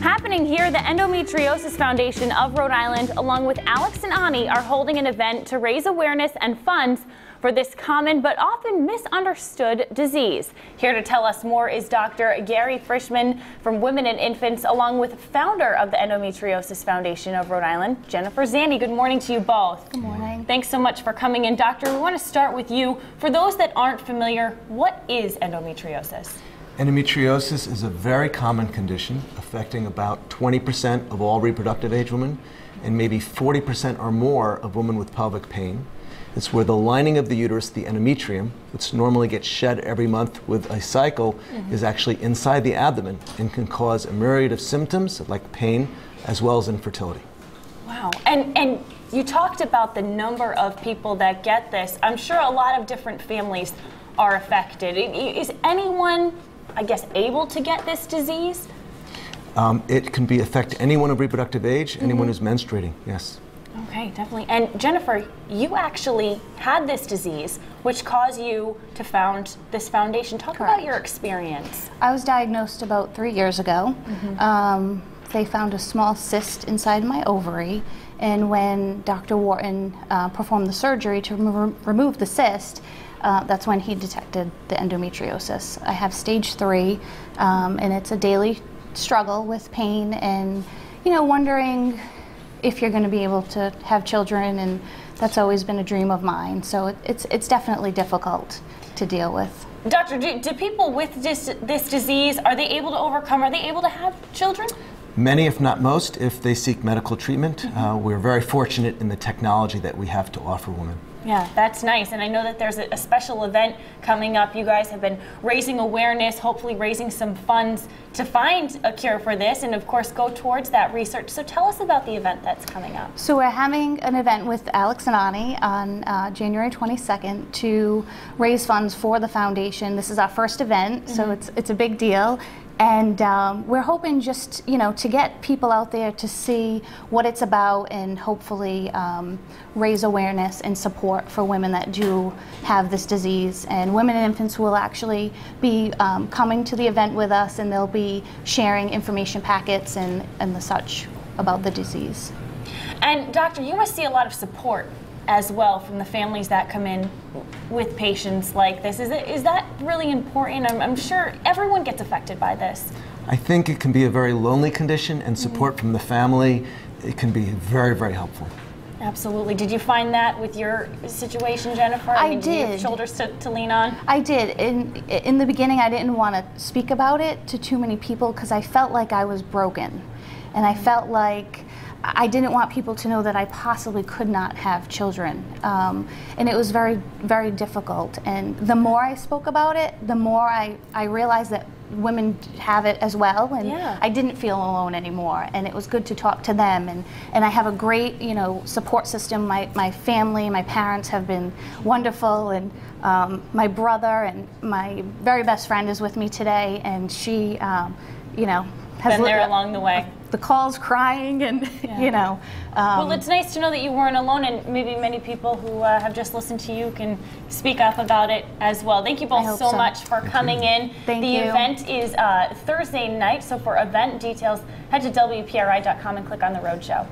Happening here, the Endometriosis Foundation of Rhode Island, along with Alex and Ani, are holding an event to raise awareness and funds for this common but often misunderstood disease. Here to tell us more is Dr. Gary Frischman from Women and Infants, along with founder of the Endometriosis Foundation of Rhode Island, Jennifer Zandy. Good morning to you both. Good morning. Thanks so much for coming in. Doctor, we want to start with you. For those that aren't familiar, what is endometriosis? Endometriosis is a very common condition affecting about 20% of all reproductive age women and maybe 40% or more of women with pelvic pain. It's where the lining of the uterus, the endometrium, which normally gets shed every month with a cycle, is actually inside the abdomen and can cause a myriad of symptoms like pain as well as infertility. Wow. And you talked about the number of people that get this. I'm sure a lot of different families are affected. Is anyone, I guess, able to get this disease? It can affect anyone of reproductive age, anyone who's menstruating, yes. Okay, definitely. And Jennifer, you actually had this disease, which caused you to found this foundation. Talk about your experience. I was diagnosed about 3 years ago. They found a small cyst inside my ovary, and when Dr. Wharton performed the surgery to remove the cyst, that's when he detected the endometriosis. I have stage 3, and it's a daily struggle with pain and, you know, wondering if you're going to be able to have children, and that's always been a dream of mine. So it's definitely difficult to deal with. Doctor, do people with this disease, are they able to overcome, are they able to have children? Many, if not most, if they seek medical treatment. We're very fortunate in the technology that we have to offer women. Yeah, that's nice. And I know that there's a special event coming up. You guys have been raising awareness, hopefully raising some funds to find a cure for this and, of course, go towards that research. So tell us about the event that's coming up. So we're having an event with Alex and Ani on January 22nd to raise funds for the foundation. This is our first event, so it's a big deal. And we're hoping just, you know, to get people out there to see what it's about and hopefully raise awareness and support for women that do have this disease. And Women and Infants will actually be coming to the event with us, and they'll be sharing information packets and the such about the disease. And Doctor, you must see a lot of support as well from the families that come in with patients like this. Is that really important? I'm sure everyone gets affected by this. I think it can be a very lonely condition, and support from the family, it can be very, very helpful. Absolutely. Did you find that with your situation, Jennifer? I did. Did you have shoulders to lean on? I did. In the beginning, I didn't want to speak about it to too many people because I felt like I was broken, and I felt like I didn't want people to know that I possibly could not have children. And it was very, very difficult. And the more I spoke about it, the more I realized that women have it as well. And I didn't feel alone anymore. And it was good to talk to them. And I have a great, you know, support system. My family, my parents have been wonderful. And my brother and my very best friend is with me today. And she, you know, has been there along the way. The calls crying and, you know. Well, it's nice to know that you weren't alone, and maybe many people who have just listened to you can speak up about it as well. Thank you both so much for coming in. Thank you. The event is Thursday night, so for event details, head to WPRI.com and click on the Roadshow.